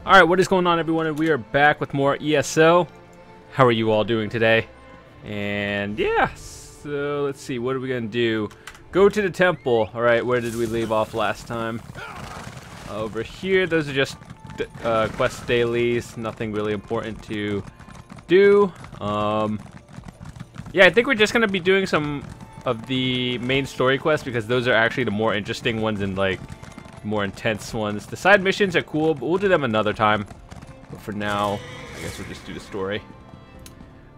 Alright, what is going on, everyone? And we are back with more ESO. How are you all doing today? And yeah, so let's see, what are we gonna do? Go to the temple. Alright, where did we leave off last time? Over here. Those are just quest dailies, nothing really important to do. Yeah, I think we're just gonna be doing some of the main story quests because those are actually the more interesting ones and like more intense ones. The side missions are cool, but we'll do them another time. But for now, I guess we'll just do the story.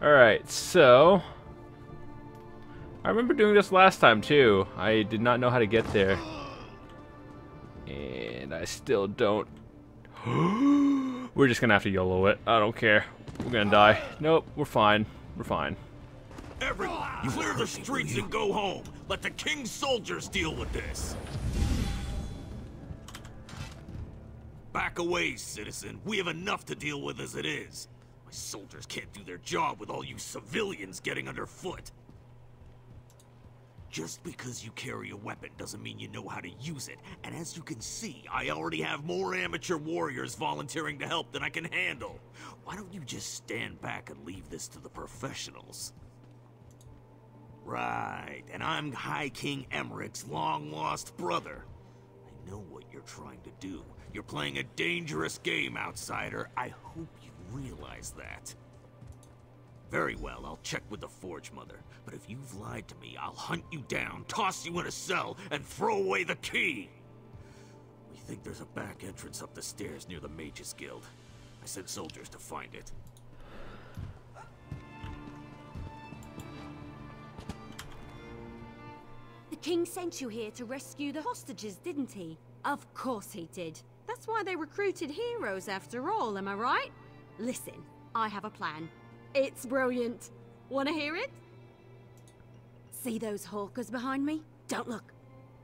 Alright, so I remember doing this last time too. I did not know how to get there. And I still don't. We're just gonna have to YOLO it. I don't care. We're gonna die. Nope, we're fine. We're fine. Everyone, clear the streets and go home. Let the king's soldiers deal with this. Back away, citizen. We have enough to deal with as it is. My soldiers can't do their job with all you civilians getting underfoot. Just because you carry a weapon doesn't mean you know how to use it. And as you can see, I already have more amateur warriors volunteering to help than I can handle. Why don't you just stand back and leave this to the professionals? Right, and I'm High King Emmerich's long-lost brother. I know what you're trying to do. You're playing a dangerous game, outsider. I hope you realize that. Very well, I'll check with the Forge Mother. But if you've lied to me, I'll hunt you down, toss you in a cell, and throw away the key. We think there's a back entrance up the stairs near the Mages Guild. I sent soldiers to find it. The king sent you here to rescue the hostages, didn't he? Of course he did. That's why they recruited heroes after all, am I right? Listen, I have a plan. It's brilliant. Wanna hear it? See those hawkers behind me? Don't look.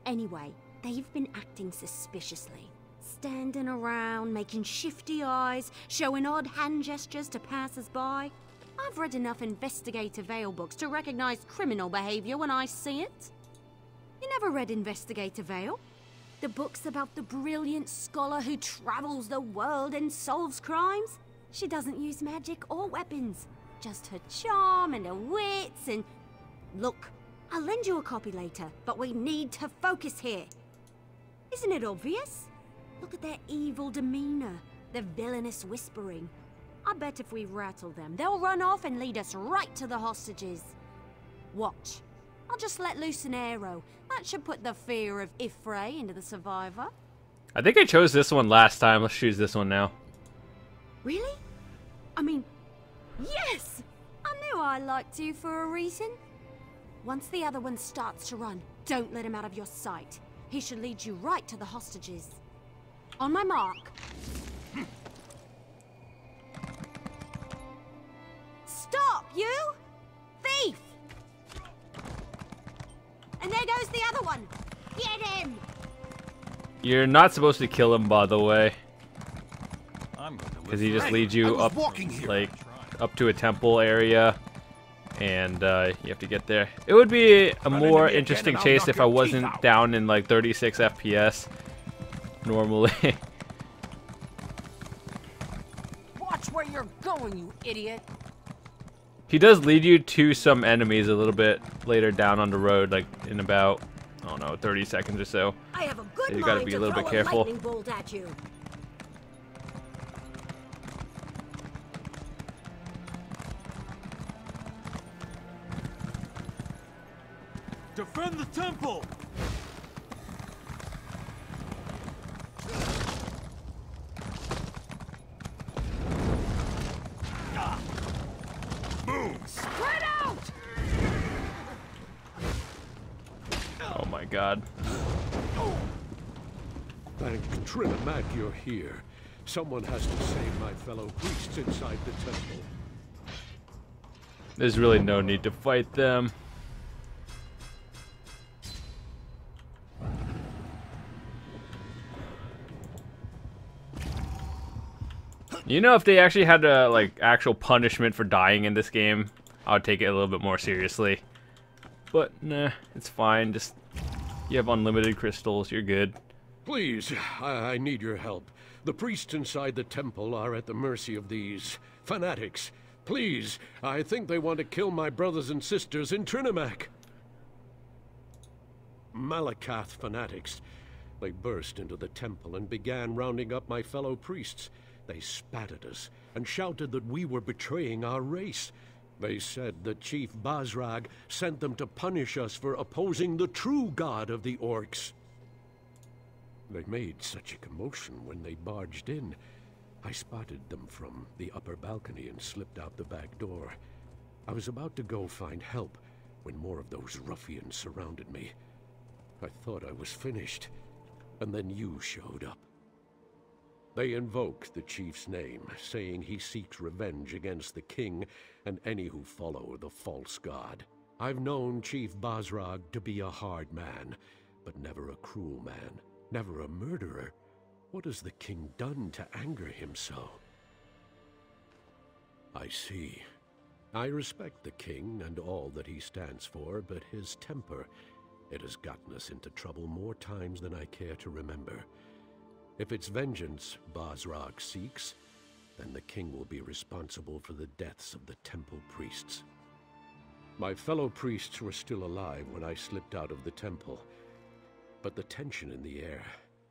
Anyway, they've been acting suspiciously. Standing around, making shifty eyes, showing odd hand gestures to passers-by. I've read enough Investigator Vale books to recognize criminal behavior when I see it. You never read Investigator Vale? The books about the brilliant scholar who travels the world and solves crimes? She doesn't use magic or weapons. Just her charm and her wits and... Look, I'll lend you a copy later, but we need to focus here. Isn't it obvious? Look at their evil demeanor, their villainous whispering. I bet if we rattle them, they'll run off and lead us right to the hostages. Watch. I'll just let loose an arrow. That should put the fear of Ifray into the survivor. I think I chose this one last time. Let's choose this one now. Really? I mean, yes! I knew I liked you for a reason. Once the other one starts to run, don't let him out of your sight. He should lead you right to the hostages. On my mark. Stop, you! Thief! And there goes the other one! Get him! You're not supposed to kill him, by the way. Because he just leads you up, like, up to a temple area, and you have to get there. It would be a more interesting chase if I wasn't down in like 36 FPS normally. Watch where you're going, you idiot! He does lead you to some enemies a little bit later down on the road, like in about, I don't know, 30 seconds or so. I have a good So you gotta mind be a to little throw bit careful. lightning bolt at you. Defend the temple! Boom! Spread out! Oh my god. Thank Trinimac you're here. Someone has to save my fellow priests inside the temple. There's really no need to fight them. You know, if they actually had a like actual punishment for dying in this game, I would take it a little bit more seriously. But nah, it's fine. Just you have unlimited crystals, you're good. Please, I need your help. The priests inside the temple are at the mercy of these fanatics. Please, I think they want to kill my brothers and sisters in Trinimac. Malakath fanatics. They burst into the temple and began rounding up my fellow priests. They spat at us and shouted that we were betraying our race. They said that Chief Bazrag sent them to punish us for opposing the true god of the orcs. They made such a commotion when they barged in. I spotted them from the upper balcony and slipped out the back door. I was about to go find help when more of those ruffians surrounded me. I thought I was finished, and then you showed up. They invoked the chief's name, saying he seeks revenge against the king and any who follow the false god. I've known Chief Bazrag to be a hard man, but never a cruel man, never a murderer. What has the king done to anger him so? I see. I respect the king and all that he stands for, but his temper, it has gotten us into trouble more times than I care to remember. If it's vengeance Bazrag seeks, then the king will be responsible for the deaths of the temple priests. My fellow priests were still alive when I slipped out of the temple, but the tension in the air,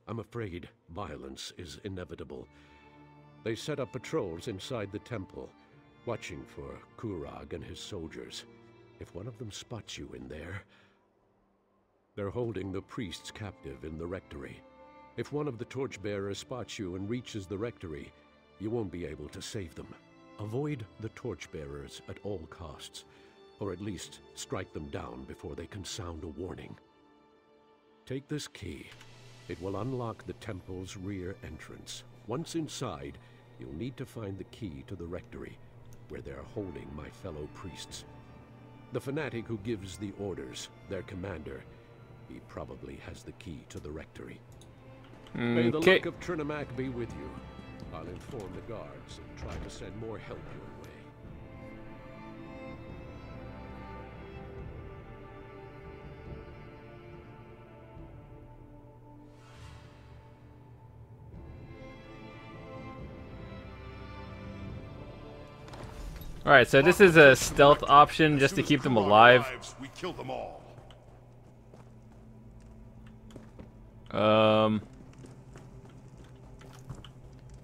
I'm afraid violence is inevitable. They set up patrols inside the temple, watching for Kurag and his soldiers. If one of them spots you in there, they're holding the priests captive in the rectory. If one of the torchbearers spots you and reaches the rectory, you won't be able to save them. Avoid the torchbearers at all costs, or at least strike them down before they can sound a warning. Take this key. It will unlock the temple's rear entrance. Once inside, you'll need to find the key to the rectory, where they're holding my fellow priests. The fanatic who gives the orders, their commander, he probably has the key to the rectory. May the luck of Trinimac be with you. I'll inform the guards and try to send more help your way. Alright, so this is a stealth option just to keep them alive. We kill them all.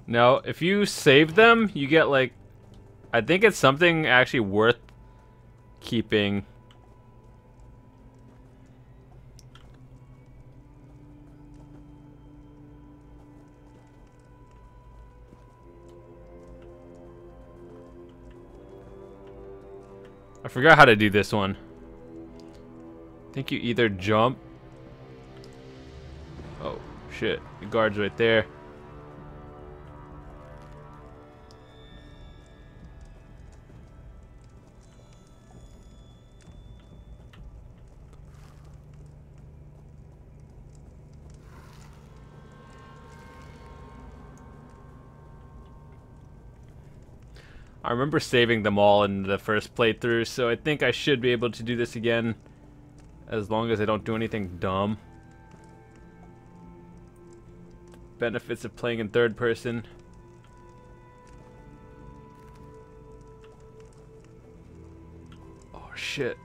No, if you save them, you get like, I think it's something actually worth keeping. I forgot how to do this one. I think you either jump. Oh, shit. The guard's right there. I remember saving them all in the first playthrough, so I think I should be able to do this again, as long as I don't do anything dumb. Benefits of playing in third person. Oh shit.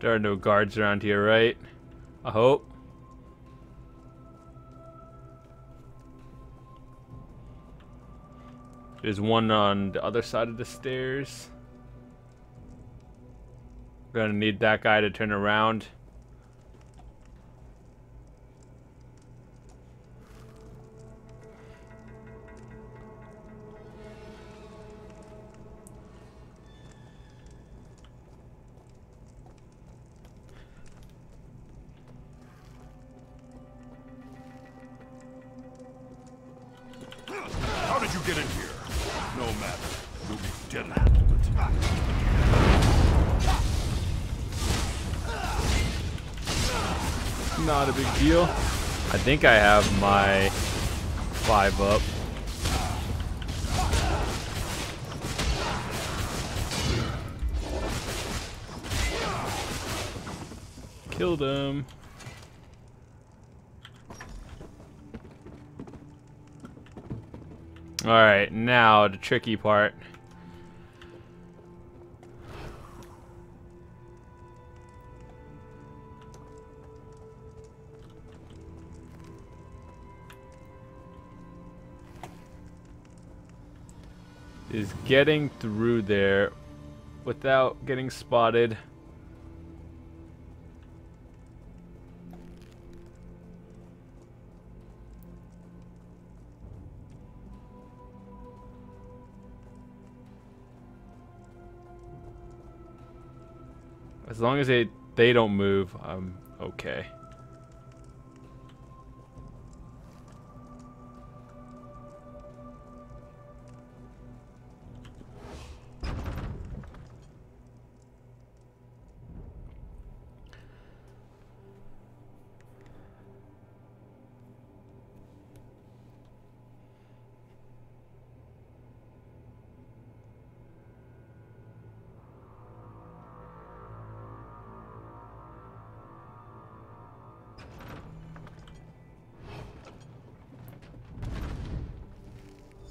There are no guards around here, right? I hope. There's one on the other side of the stairs. We're gonna need that guy to turn around. How did you get in here? No matter. You'll be dead in a moment. Not a big deal. I think I have my 5 up. Killed him. Alright, now the tricky part. Is getting through there without getting spotted. As long as they don't move, I'm okay.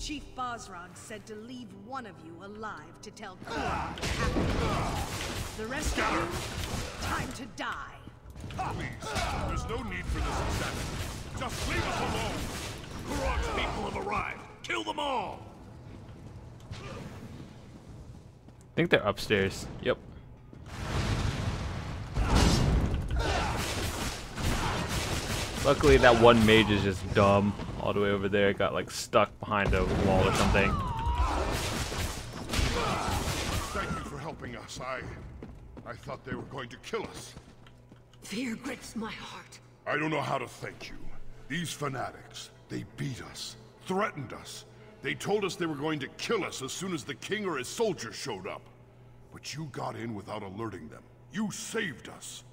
Chief Basran said to leave one of you alive to tell Korra what happened. The rest of you, time to die. Please, there's no need for this insanity. Just leave us alone. Korra's people have arrived. Kill them all. I think they're upstairs. Yep. Luckily, that one mage is just dumb. All the way over there, it got like stuck behind a wall or something. Thank you for helping us. I thought they were going to kill us. Fear grips my heart. I don't know how to thank you. These fanatics, they beat us, threatened us. They told us they were going to kill us as soon as the king or his soldiers showed up. But you got in without alerting them. You saved us.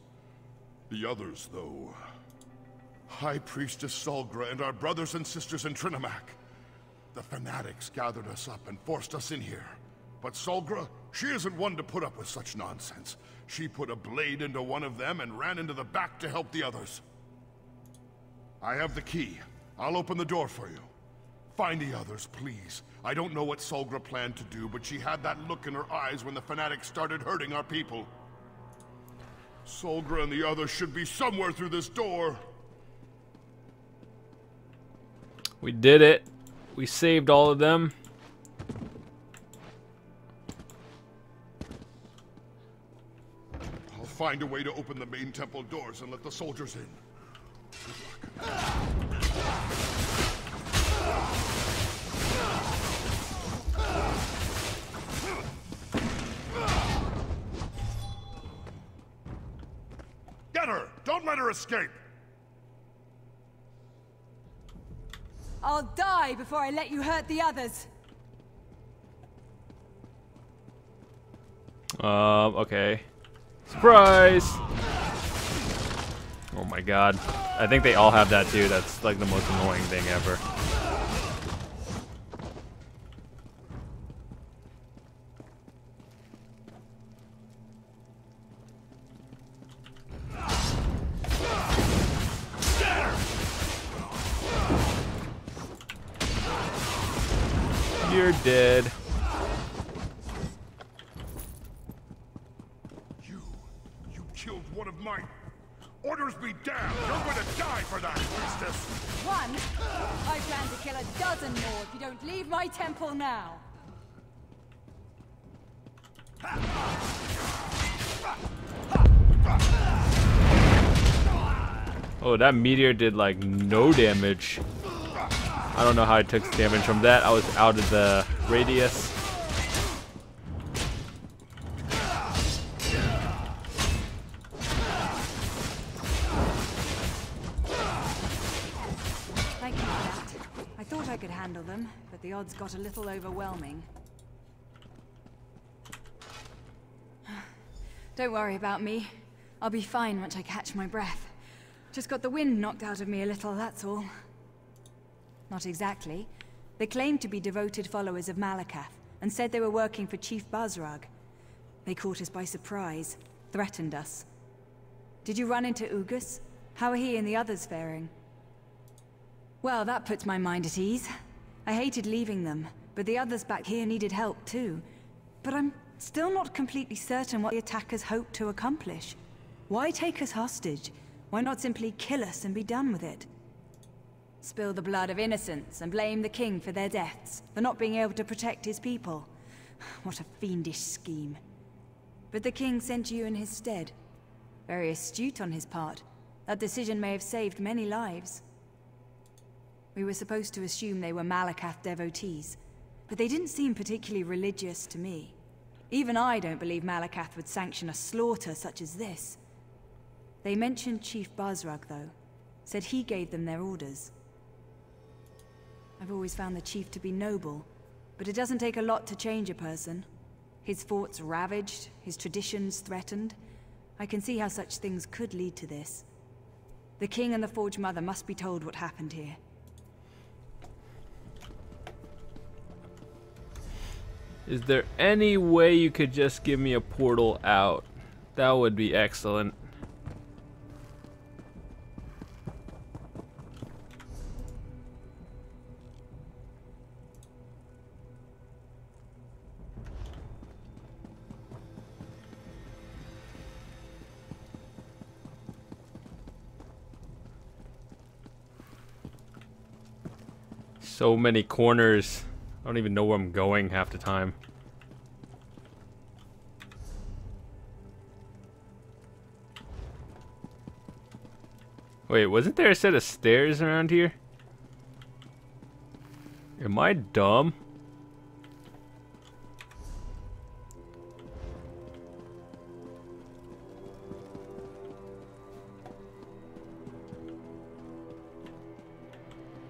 The others, though... High Priestess Solgra and our brothers and sisters in Trinimac. The fanatics gathered us up and forced us in here. But Solgra, she isn't one to put up with such nonsense. She put a blade into one of them and ran into the back to help the others. I have the key. I'll open the door for you. Find the others, please. I don't know what Solgra planned to do, but she had that look in her eyes when the fanatics started hurting our people. Solgra and the others should be somewhere through this door. We did it. We saved all of them. I'll find a way to open the main temple doors and let the soldiers in. Good luck. Get her! Don't let her escape! I'll die before I let you hurt the others. Okay. Surprise! Oh my god. I think they all have that too. That's like the most annoying thing ever. You're dead. You killed one of mine. Orders be damned. You're going to die for that, priestess. One? I plan to kill a dozen more if you don't leave my temple now. Oh, that meteor did like no damage. I don't know how I took damage from that. I was out of the radius. Thank you for that. I thought I could handle them, but the odds got a little overwhelming. Don't worry about me. I'll be fine once I catch my breath. Just got the wind knocked out of me a little, that's all. Not exactly. They claimed to be devoted followers of Malakath, and said they were working for Chief Bazrag. They caught us by surprise, threatened us. Did you run into Ugus? How are he and the others faring? Well, that puts my mind at ease. I hated leaving them, but the others back here needed help too. But I'm still not completely certain what the attackers hoped to accomplish. Why take us hostage? Why not simply kill us and be done with it? Spill the blood of innocents and blame the king for their deaths, for not being able to protect his people. What a fiendish scheme. But the king sent you in his stead. Very astute on his part. That decision may have saved many lives. We were supposed to assume they were Malakath devotees, but they didn't seem particularly religious to me. Even I don't believe Malakath would sanction a slaughter such as this. They mentioned Chief Bazrag, though. Said he gave them their orders. I've always found the chief to be noble, but it doesn't take a lot to change a person. His forts ravaged, his traditions threatened. I can see how such things could lead to this. The king and the Forge Mother must be told what happened here. Is there any way you could just give me a portal out? That would be excellent. So many corners. I don't even know where I'm going half the time. Wait, wasn't there a set of stairs around here? Am I dumb?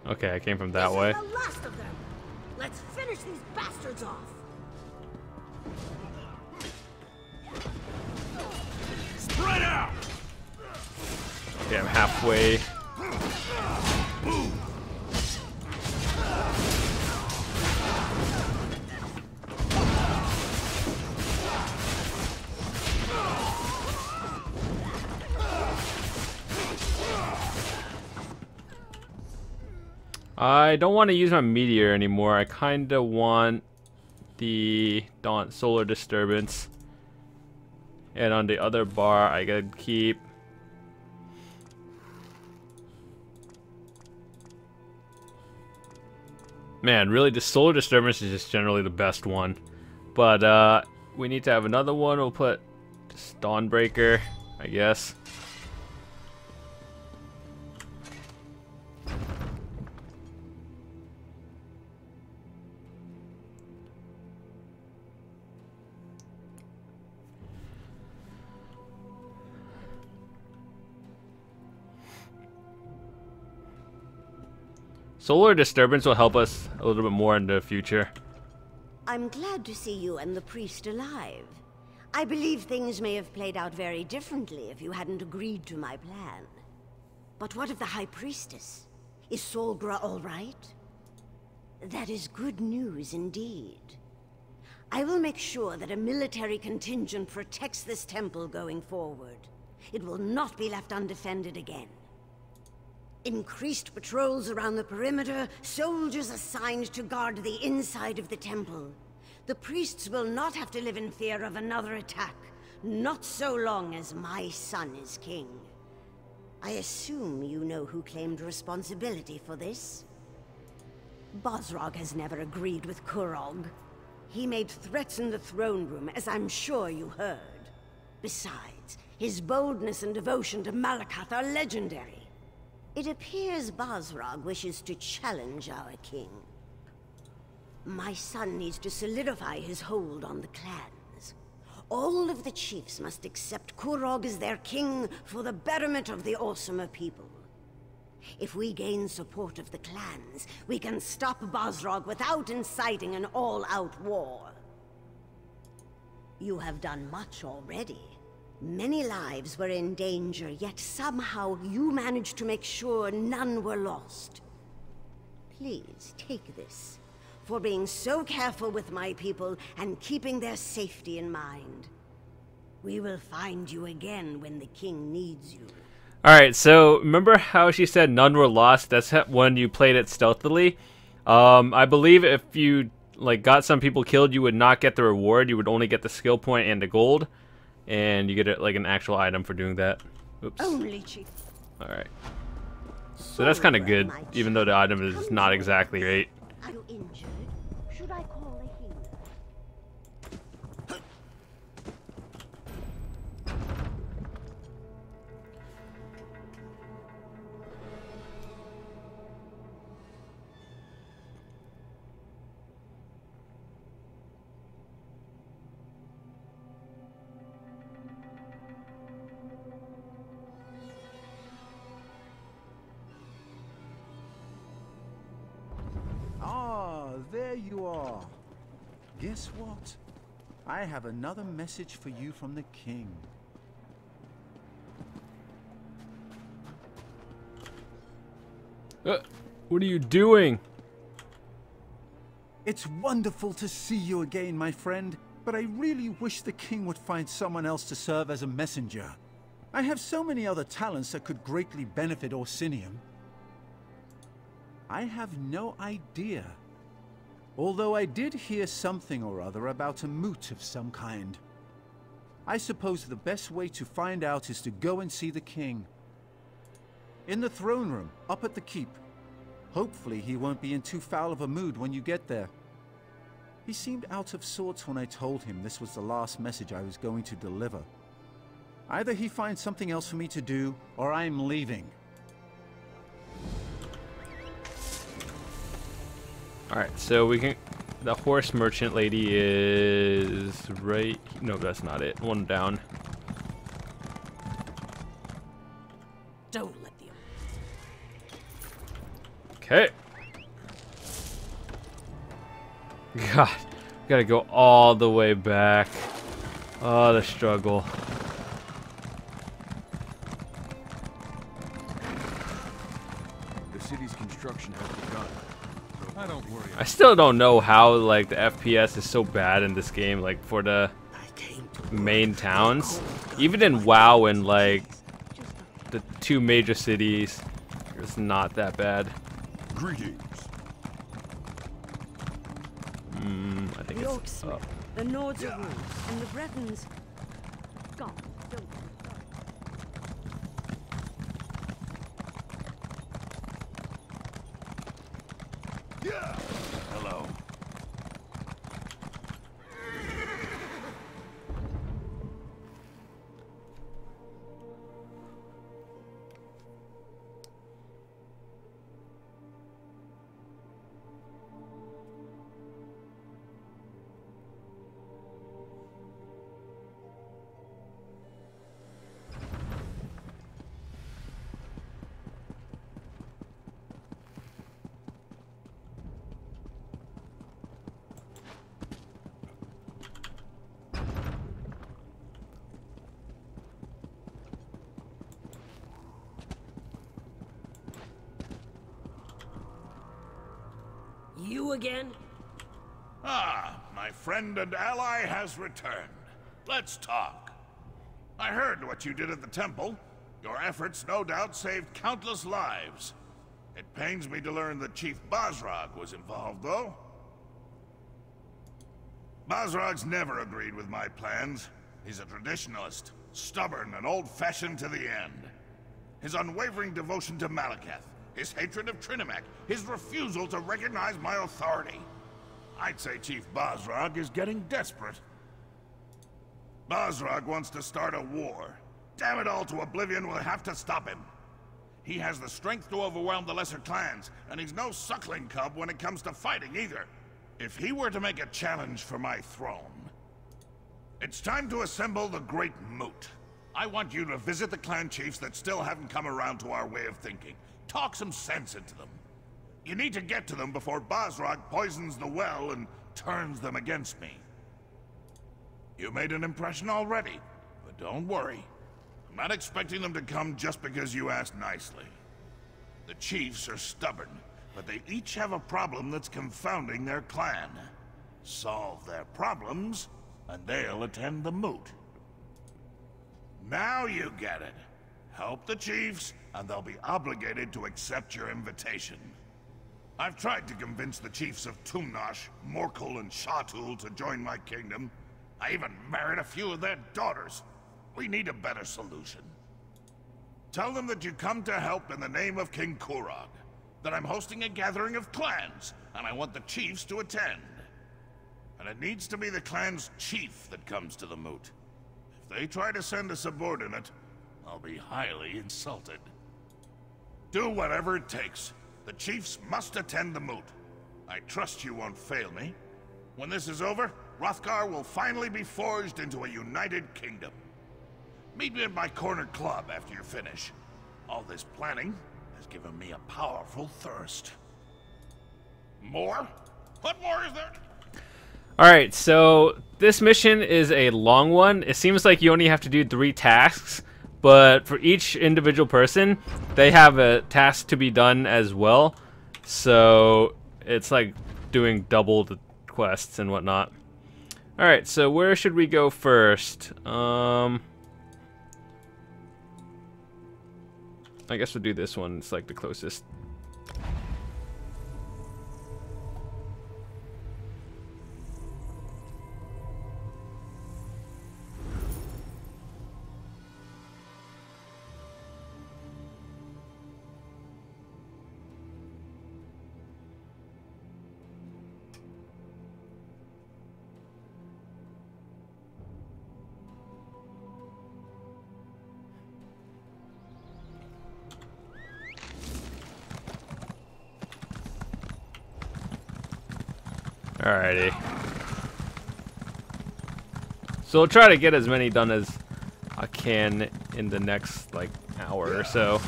Okay, I came from that way. This is the last of them. Let's finish these bastards off. Spread out! Okay, I'm halfway. I don't want to use my meteor anymore. I kind of want the solar disturbance. And on the other bar, I gotta keep. Man, really, the solar disturbance is just generally the best one. But we need to have another one. We'll put Dawnbreaker, I guess. Solar disturbance will help us a little bit more in the future. I'm glad to see you and the priest alive. I believe things may have played out very differently if you hadn't agreed to my plan. But what of the High Priestess? Is Solgra all right? That is good news indeed. I will make sure that a military contingent protects this temple going forward. It will not be left undefended again. Increased patrols around the perimeter, soldiers assigned to guard the inside of the temple. The priests will not have to live in fear of another attack, not so long as my son is king. I assume you know who claimed responsibility for this? Bazrag has never agreed with Kurog. He made threats in the throne room, as I'm sure you heard. Besides, his boldness and devotion to Malakath are legendary. It appears Bazrag wishes to challenge our king. My son needs to solidify his hold on the clans. All of the chiefs must accept Kurog as their king for the betterment of the Awesomer people. If we gain support of the clans, we can stop Bazrag without inciting an all-out war. You have done much already. Many lives were in danger, yet somehow you managed to make sure none were lost. Please take this, for being so careful with my people and keeping their safety in mind. We will find you again when the king needs you. Alright, so remember how she said none were lost? That's when you played it stealthily. I believe if you got some people killed, you would not get the reward. You would only get the skill point and the gold. And you get an actual item for doing that. Oops. Only chief. Alright. So that's kind of good, even though the item is not exactly great. Are you injured? Should I call a healer? There you are. Guess what? I have another message for you from the king. What are you doing? It's wonderful to see you again, my friend, but I really wish the king would find someone else to serve as a messenger. I have so many other talents that could greatly benefit Orsinium. I have no idea. Although I did hear something or other about a moot of some kind. I suppose the best way to find out is to go and see the king. In the throne room, up at the keep. Hopefully he won't be in too foul of a mood when you get there. He seemed out of sorts when I told him this was the last message I was going to deliver. Either he finds something else for me to do, or I'm leaving. Alright, so we can... The horse merchant lady is right... No, that's not it. One down. Don't let the... Okay. God, gotta go all the way back. Oh, the struggle. The city's construction has begun. I don't worry. I still don't know how the FPS is so bad in this game, for the main towns. Even in WoW and the two major cities, it's not that bad. Greetings. I think The it's Oaksmith, up. the Nords are ruined, and the Bretons gone. Don't. Hello. You again? Ah, my friend and ally has returned. Let's talk. I heard what you did at the temple. Your efforts no doubt saved countless lives. It pains me to learn that Chief Bosrog was involved, though. Bosrog's never agreed with my plans. He's a traditionalist, stubborn and old-fashioned to the end. His unwavering devotion to Malakath, his hatred of Trinimac, his refusal to recognize my authority. I'd say Chief Bosrog is getting desperate. Bosrog wants to start a war. Damn it all to oblivion, we'll have to stop him. He has the strength to overwhelm the lesser clans, and he's no suckling cub when it comes to fighting either. If he were to make a challenge for my throne, it's time to assemble the Great Moot. I want you to visit the clan chiefs that still haven't come around to our way of thinking. Talk some sense into them. You need to get to them before Bosrog poisons the well and turns them against me. You made an impression already, but don't worry. I'm not expecting them to come just because you asked nicely. The chiefs are stubborn, but they each have a problem that's confounding their clan. Solve their problems, and they'll attend the moot. Now you get it. Help the chiefs, and they'll be obligated to accept your invitation. I've tried to convince the chiefs of Tumnash, Morkel, and Shatul to join my kingdom. I even married a few of their daughters. We need a better solution. Tell them that you come to help in the name of King Kurog, that I'm hosting a gathering of clans, and I want the chiefs to attend. And it needs to be the clan's chief that comes to the moot. If they try to send a subordinate, I'll be highly insulted. Do whatever it takes. The chiefs must attend the moot. I trust you won't fail me. When this is over, Hrothgar will finally be forged into a united kingdom. Meet me at my corner club after you finish. All this planning has given me a powerful thirst. More? What more is there? Alright, so this mission is a long one. It seems like you only have to do 3 tasks, but for each individual person, they have a task to be done as well. So it's like doing double the quests and whatnot. Alright, so where should we go first? I guess we'll do this one. It's like the closest. Alrighty. So I'll try to get as many done as I can in the next, like, hour or so.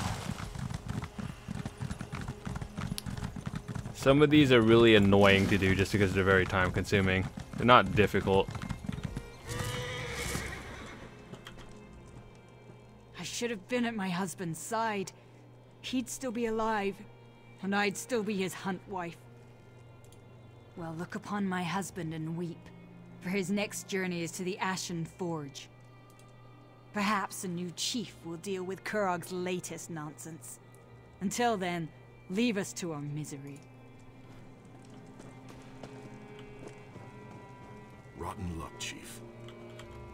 Some of these are really annoying to do just because they're very time consuming. They're not difficult. I should have been at my husband's side. He'd still be alive, and I'd still be his hunt wife. Well, look upon my husband and weep, for his next journey is to the Ashen Forge. Perhaps a new chief will deal with Kurog's latest nonsense. Until then, leave us to our misery. Rotten luck, Chief.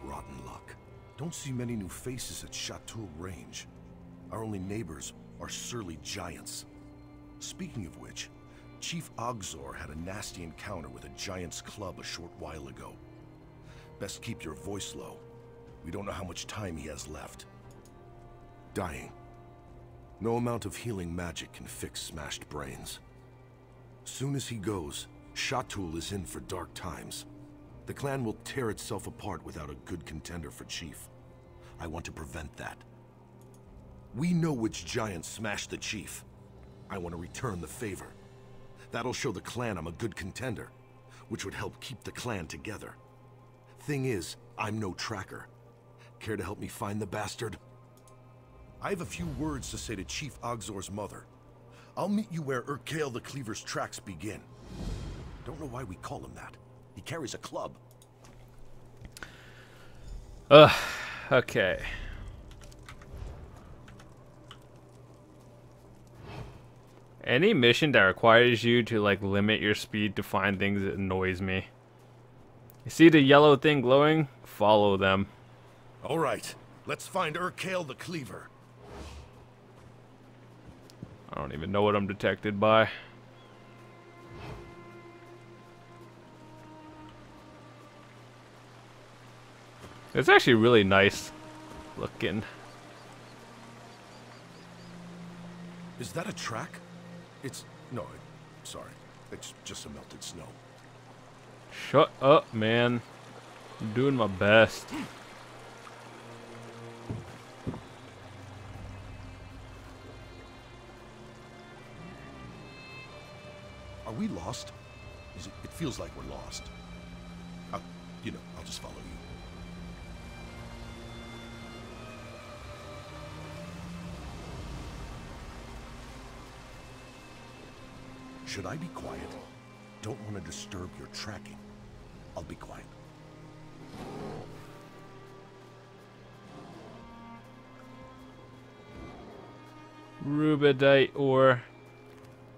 Rotten luck. Don't see many new faces at Shatul Range. Our only neighbors are surly giants. Speaking of which, Chief Ogzor had a nasty encounter with a giant's club a short while ago. Best keep your voice low. We don't know how much time he has left. Dying. No amount of healing magic can fix smashed brains. Soon as he goes, Shatul is in for dark times. The clan will tear itself apart without a good contender for chief. I want to prevent that. We know which giant smashed the chief. I want to return the favor. That'll show the clan I'm a good contender, which would help keep the clan together. Thing is, I'm no tracker. Care to help me find the bastard? I have a few words to say to Chief Ogzor's mother. I'll meet you where Urkael the Cleaver's tracks begin. Don't know why we call him that. He carries a club. Okay. Any mission that requires you to, like, limit your speed to find things that annoys me. You see the yellow thing glowing? Follow them. All right, let's find Urkael the Cleaver. I don't even know what I'm detected by. It's actually really nice looking. Is that a track? No, sorry. It's just some melted snow. Shut up, man. I'm doing my best. Are we lost? It feels like we're lost. I'll just follow you. Should I be quiet? Don't want to disturb your tracking. I'll be quiet. Rubedite ore.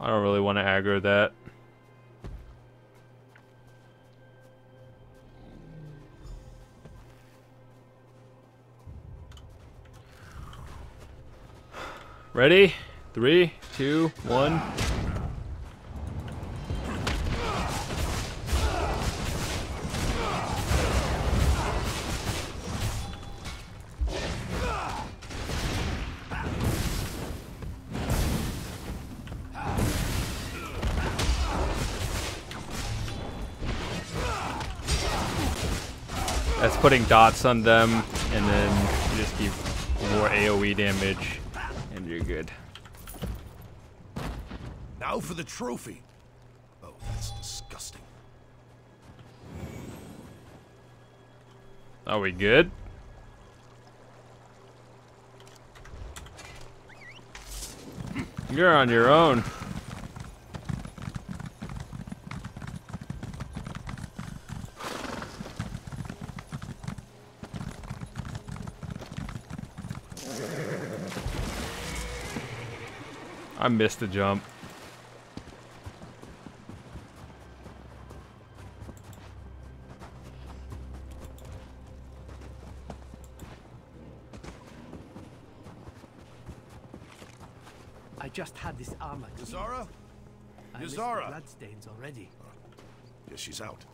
I don't really want to aggro that. Ready? 3, 2, 1. That's putting dots on them, and then you just keep more AoE damage, and you're good. Now for the trophy. Oh, that's disgusting. Are we good? You're on your own. I missed the jump. I just had this armor. Yazara? I missed Yazara! the bloodstains already. Yes, she's out.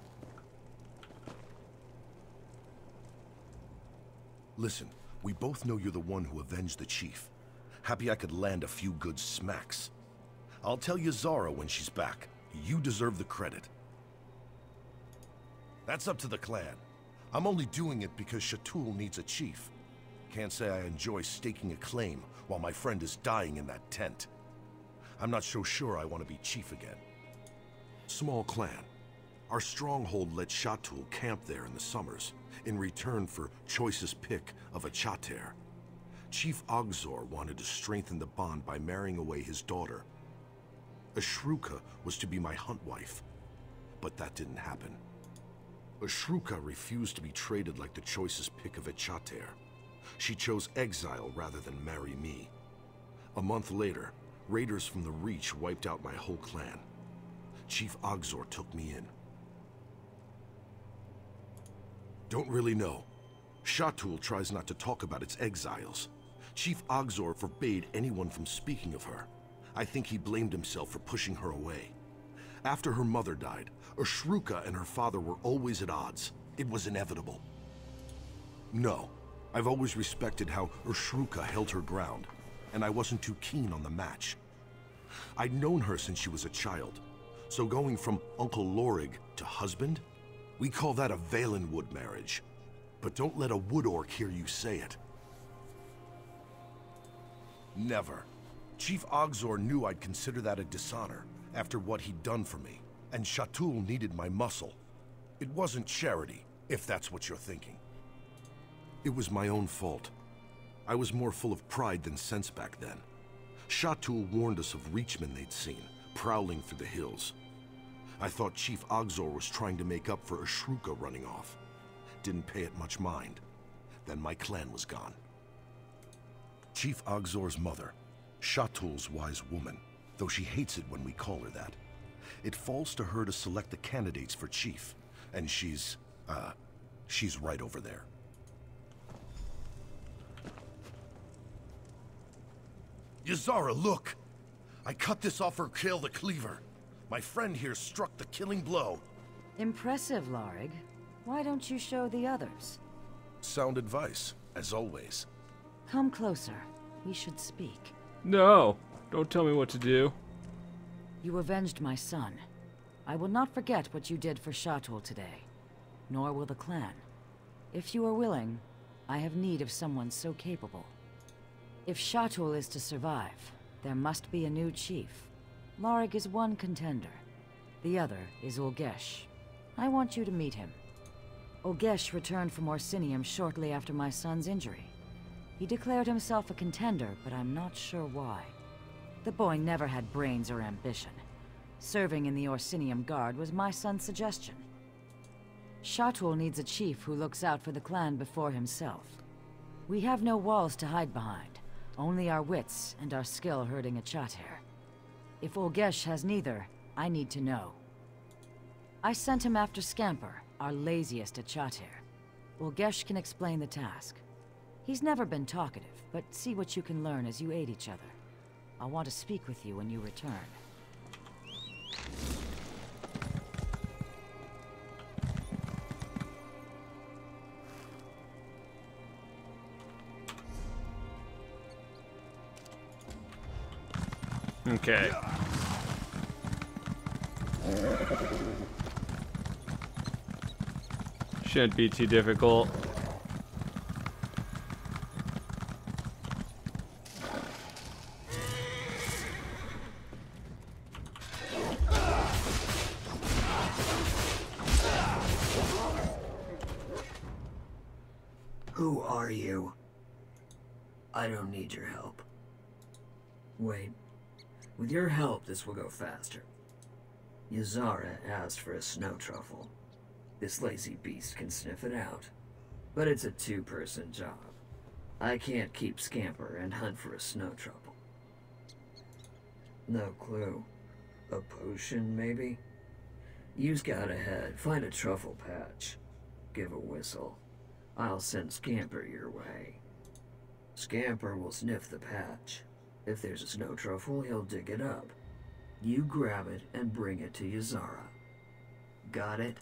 Listen, we both know you're the one who avenged the chief. Happy I could land a few good smacks. I'll tell Yazara when she's back. You deserve the credit. That's up to the clan. I'm only doing it because Shatul needs a chief. Can't say I enjoy staking a claim while my friend is dying in that tent. I'm not so sure I want to be chief again. Small clan. Our stronghold let Shatul camp there in the summers, in return for choicest pick of a chater. Chief Ogzor wanted to strengthen the bond by marrying away his daughter. Ashruka was to be my hunt wife, but that didn't happen. Ashruka refused to be traded like the choicest pick of a chater. She chose exile rather than marry me. A month later, raiders from the Reach wiped out my whole clan. Chief Ogzor took me in. Don't really know. Shatul tries not to talk about its exiles. Chief Ogzor forbade anyone from speaking of her. I think he blamed himself for pushing her away. After her mother died, Ashruka and her father were always at odds. It was inevitable. No, I've always respected how Ashruka held her ground, and I wasn't too keen on the match. I'd known her since she was a child, so going from Uncle Lorig to husband, we call that a Valenwood marriage. But don't let a wood orc hear you say it. Never. Chief Ogzor knew I'd consider that a dishonor after what he'd done for me, and Shatul needed my muscle. It wasn't charity, if that's what you're thinking. It was my own fault. I was more full of pride than sense back then. Shatul warned us of Reachmen they'd seen, prowling through the hills. I thought Chief Ogzor was trying to make up for Ashruka running off. Didn't pay it much mind. Then my clan was gone. Chief Ogzor's mother, Shatul's wise woman, though she hates it when we call her that. It falls to her to select the candidates for chief, and she's right over there. Yazara, look! I cut this off her Kale the Cleaver. My friend here struck the killing blow. Impressive, Lorig. Why don't you show the others? Sound advice, as always. Come closer. We should speak. No, don't tell me what to do. You avenged my son. I will not forget what you did for Shatul today. Nor will the clan. If you are willing, I have need of someone so capable. If Shatul is to survive, there must be a new chief. Lorig is one contender. The other is Ulgesh. I want you to meet him. Ulgesh returned from Orsinium shortly after my son's injury. He declared himself a contender, but I'm not sure why. The boy never had brains or ambition. Serving in the Orsinium Guard was my son's suggestion. Shatul needs a chief who looks out for the clan before himself. We have no walls to hide behind, only our wits and our skill herding a Chater. If Olgesh has neither, I need to know. I sent him after Scamper, our laziest at Chater. Olgesh can explain the task. He's never been talkative, but see what you can learn as you aid each other. I'll want to speak with you when you return. Okay. Shouldn't be too difficult. Who are you? I don't need your help. Wait. With your help, this will go faster. Ysara asked for a snow truffle. This lazy beast can sniff it out. But it's a two-person job. I can't keep Scamper and hunt for a snow truffle. No clue. A potion, maybe? You scout ahead, find a truffle patch. Give a whistle. I'll send Scamper your way. Scamper will sniff the patch. If there's a snow truffle, he'll dig it up. You grab it and bring it to Ysara. Got it?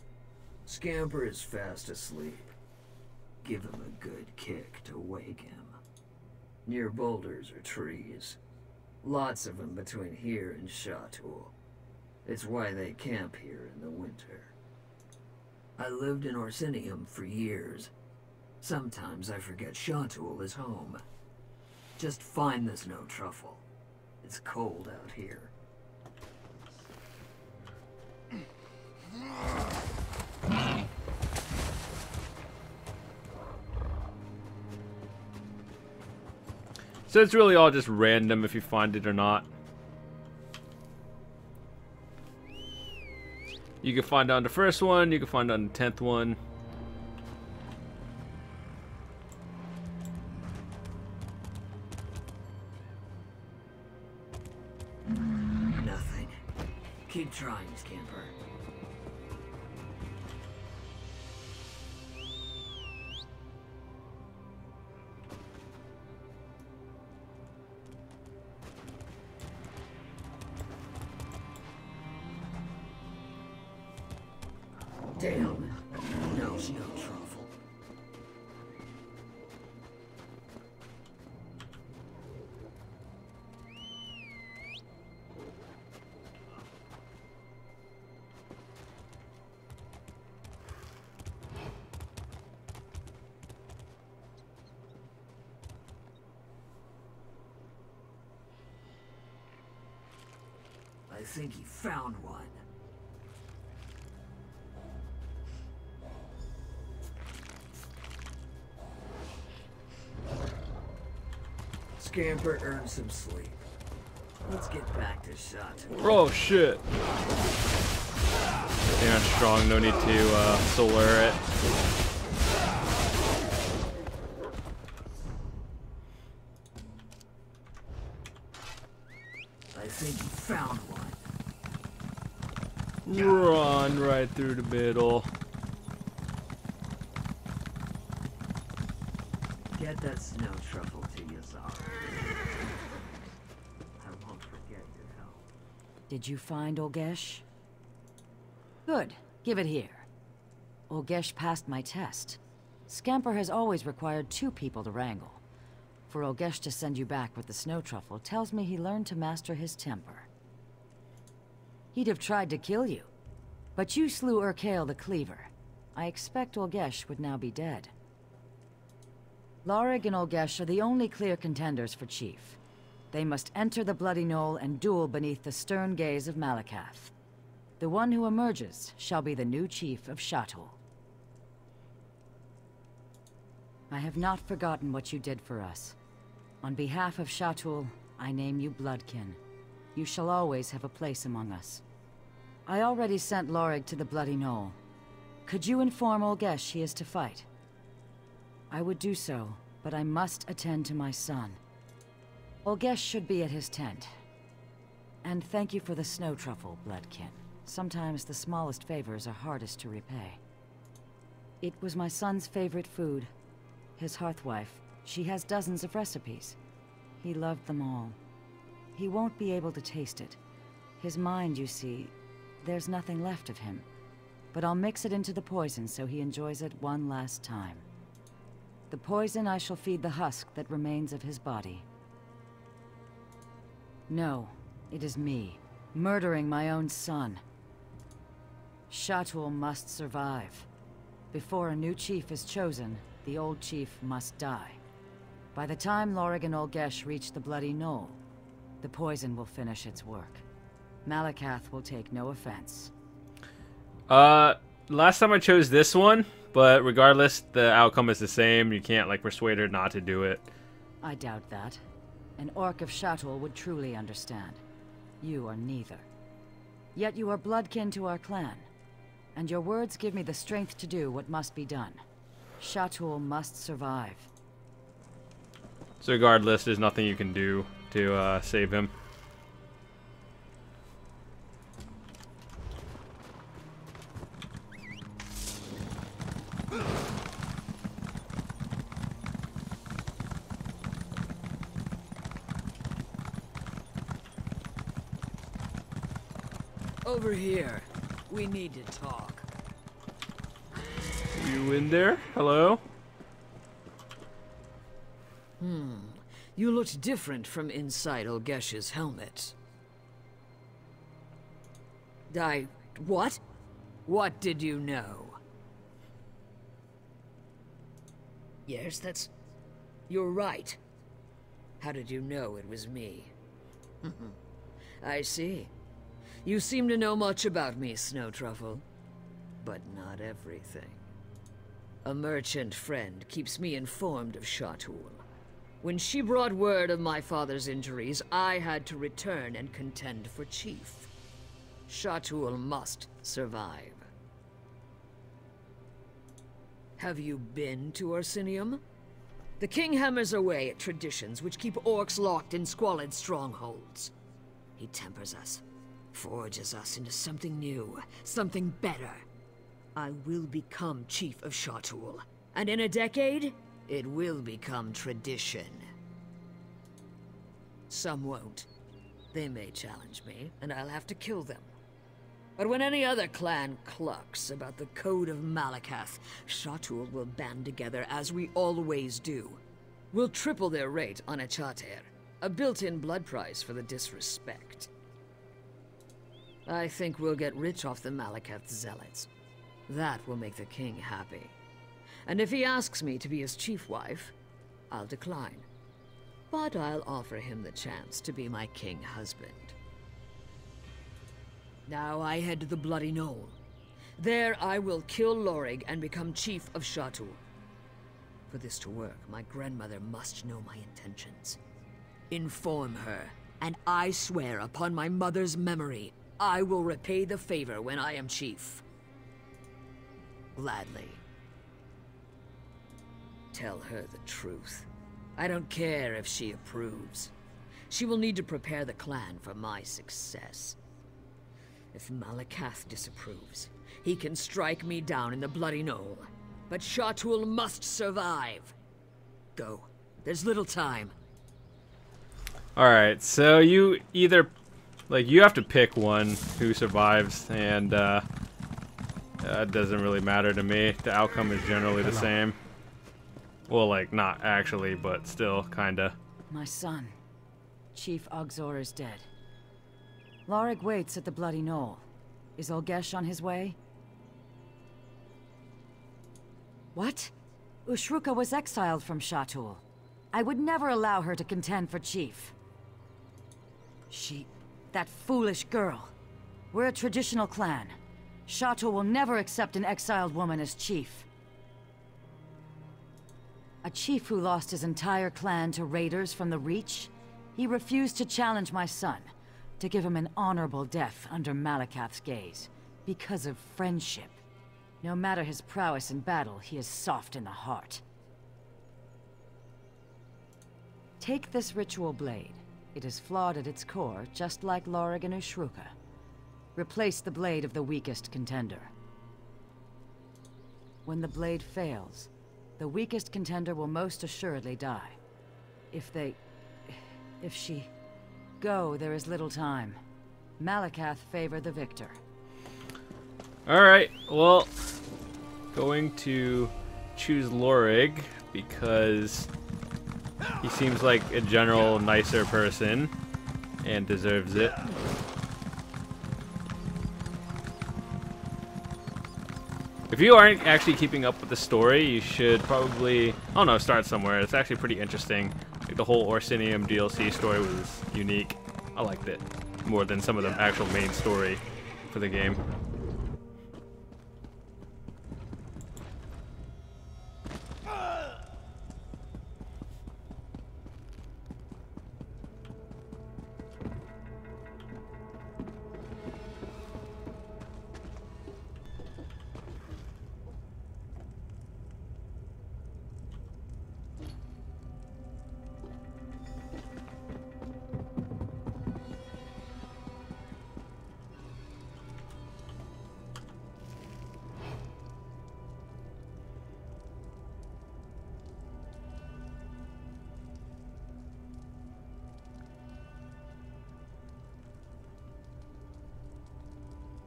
Scamper is fast asleep. Give him a good kick to wake him. Near boulders or trees. Lots of them between here and Shatul. It's why they camp here in the winter. I lived in Orsinium for years. Sometimes I forget Shatul is home. Just find the snow truffle. It's cold out here. So it's really all just random if you find it or not. You can find it on the first one, you can find it on the 10th one. Nothing. Keep trying, Scamper. Damn, no snow truffle. I think he found one. Scamper earned some sleep. Let's get back to Shatul. Oh shit. Damn strong, no need to solar it. I think you found one. Run right through the middle. Get that snow truffle to Ysara. I won't forget your help. Did you find Olgesh? Good. Give it here. Olgesh passed my test. Scamper has always required 2 people to wrangle. For Olgesh to send you back with the snow truffle tells me he learned to master his temper. He'd have tried to kill you, but you slew Urkael the Cleaver. I expect Olgesh would now be dead. Lorig and Olgesh are the only clear contenders for Chief. They must enter the Bloody Knoll and duel beneath the stern gaze of Malakath. The one who emerges shall be the new Chief of Shatul. I have not forgotten what you did for us. On behalf of Shatul, I name you Bloodkin. You shall always have a place among us. I already sent Lorig to the Bloody Knoll. Could you inform Olgesh he is to fight? I would do so, but I must attend to my son. Olgesh should be at his tent. And thank you for the snow truffle, Bloodkin. Sometimes the smallest favors are hardest to repay. It was my son's favorite food. His hearthwife, she has dozens of recipes. He loved them all. He won't be able to taste it. His mind, you see, there's nothing left of him. But I'll mix it into the poison so he enjoys it one last time. The poison I shall feed the husk that remains of his body. No, it is me, murdering my own son. Shatul must survive. Before a new chief is chosen, the old chief must die. By the time Lorig and Olgesh reach the Bloody Knoll, the poison will finish its work. Malakath will take no offense. Last time I chose this one, but regardless, the outcome is the same. You can't, like, persuade her not to do it. I doubt that. An orc of Shatul would truly understand. You are neither. Yet you are bloodkin to our clan, and your words give me the strength to do what must be done. Shatul must survive. So regardless, there's nothing you can do to save him. Over here. We need to talk. You in there? Hello? You looked different from inside Olgesh's helmet. What? What did you know? Yes, you're right. How did you know it was me? I see. You seem to know much about me, Snow Truffle. But not everything. A merchant friend keeps me informed of Shatul. When she brought word of my father's injuries, I had to return and contend for chief. Shatul must survive. Have you been to Orsinium? The king hammers away at traditions which keep orcs locked in squalid strongholds. He tempers us, forges us into something new, something better. I will become chief of Shatul, and in a decade, it will become tradition. Some won't. They may challenge me, and I'll have to kill them. But when any other clan clucks about the Code of Malakath, Shatul will band together as we always do. We'll triple their rate on a charter, a built-in blood price for the disrespect. I think we'll get rich off the Malakath zealots. That will make the king happy. And if he asks me to be his chief wife, I'll decline. But I'll offer him the chance to be my king husband. Now I head to the Bloody Knoll. There I will kill Lorig and become chief of Shatul. For this to work, my grandmother must know my intentions. Inform her, and I swear upon my mother's memory, I will repay the favor when I am chief. Gladly. Tell her the truth. I don't care if she approves. She will need to prepare the clan for my success. If Malakath disapproves, he can strike me down in the Bloody Knoll. But Shatul must survive. Go. There's little time. Alright, so you either... Like, you have to pick one who survives, and it doesn't really matter to me. The outcome is generally the same. Well, like, not actually, but still, kinda. My son, Chief Ogzor, is dead. Lorig waits at the Bloody Knoll. Is Olgesh on his way? What? Ushruka was exiled from Shatul. I would never allow her to contend for chief. That foolish girl. We're a traditional clan. Shatul will never accept an exiled woman as chief. A chief who lost his entire clan to raiders from the Reach? He refused to challenge my son. to give him an honorable death under Malakath's gaze, because of friendship. No matter his prowess in battle, he is soft in the heart. Take this ritual blade. It is flawed at its core, just like Lorig and Ushruka. Replace the blade of the weakest contender. When the blade fails, the weakest contender will most assuredly die. If she go, there is little time. Malakath favor the victor. Alright, well, going to choose Lorig because he seems like a general nicer person and deserves it. If you aren't actually keeping up with the story, you should probably, I don't know, start somewhere. It's actually pretty interesting. Like the whole Orsinium DLC story was unique. I liked it more than some of the actual main story for the game.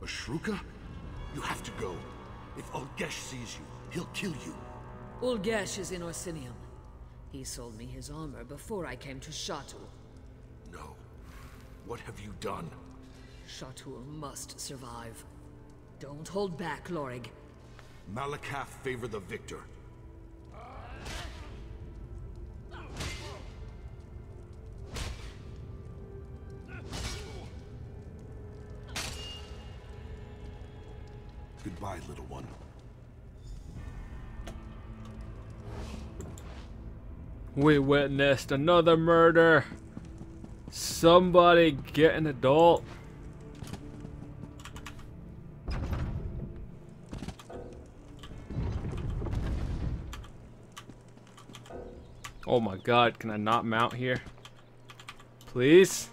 Ashruka? You have to go. If Ulgesh sees you, he'll kill you. Ulgesh is in Orsinium. He sold me his armor before I came to Shatul. No. What have you done? Shatul must survive. Don't hold back, Lorig. Malakath favor the victor. Goodbye, little one. We witnessed another murder. Somebody get an adult. Oh my god, can I not mount here? Please?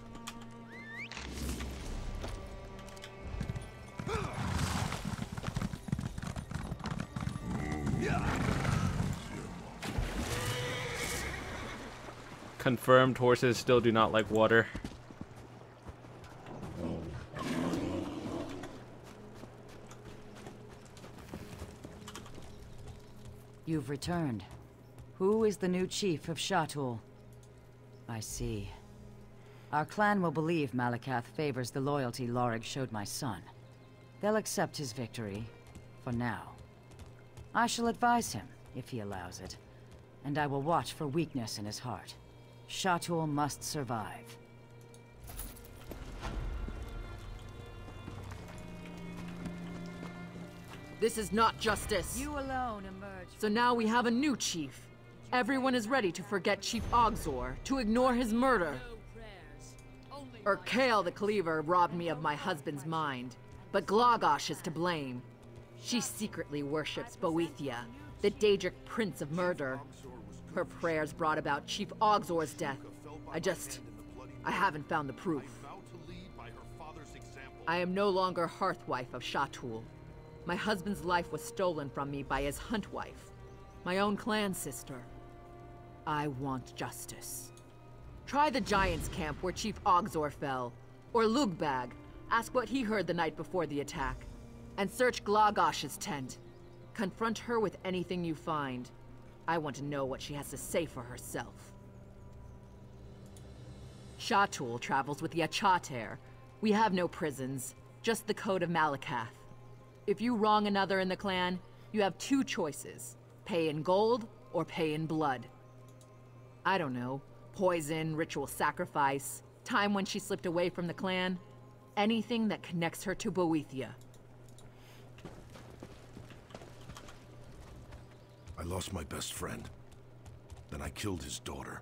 Confirmed, horses still do not like water. You've returned. Who is the new chief of Shatul? I see. Our clan will believe Malakath favors the loyalty Lorig showed my son. They'll accept his victory, for now. I shall advise him, if he allows it, and I will watch for weakness in his heart. Shatul must survive. This is not justice. You alone emerge. So now we have a new chief. Everyone is ready to forget Chief Ogzor, to ignore his murder. Urkael the Cleaver robbed me of my husband's mind, but Glagosh is to blame. She secretly worships Boethia, the Daedric Prince of Murder. Her prayers brought about Chief Ogzor's death. I haven't found the proof. I am no longer Hearthwife of Shatul. My husband's life was stolen from me by his huntwife, my own clan sister. I want justice. Try the Giants' camp where Chief Ogzor fell, or Lugbag. Ask what he heard the night before the attack. And search Glagosh's tent. Confront her with anything you find. I want to know what she has to say for herself. Shatul travels with Yachater. We have no prisons, just the Code of Malakath. If you wrong another in the clan, you have two choices. Pay in gold, or pay in blood. I don't know, poison, ritual sacrifice, time when she slipped away from the clan. Anything that connects her to Boethia. I lost my best friend. Then I killed his daughter.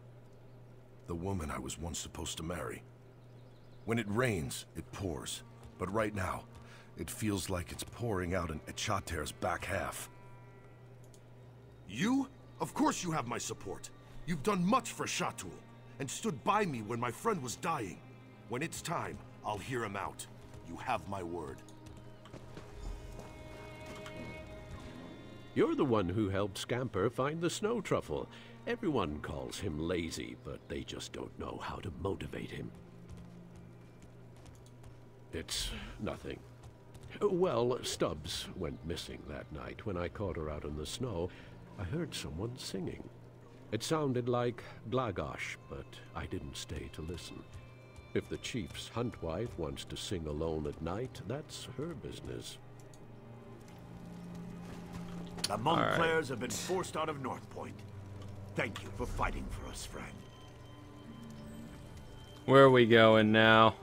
The woman I was once supposed to marry. When it rains, it pours. But right now, it feels like it's pouring out in Echater's back half. You? Of course you have my support. You've done much for Shatul, and stood by me when my friend was dying. When it's time, I'll hear him out. You have my word. You're the one who helped Scamper find the snow truffle. Everyone calls him lazy, but they just don't know how to motivate him. It's nothing. Well, Stubbs went missing that night. When I caught her out in the snow, I heard someone singing. It sounded like Glagosh, but I didn't stay to listen. If the chief's hunt wife wants to sing alone at night, that's her business. The Montclairs have been forced out of North Point. Thank you for fighting for us, friend. Where are we going now?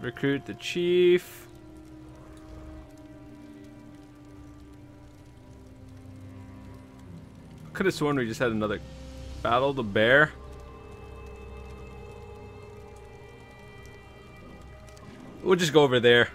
Recruit the chief. Could have sworn we just had another battle the bear. We'll just go over there.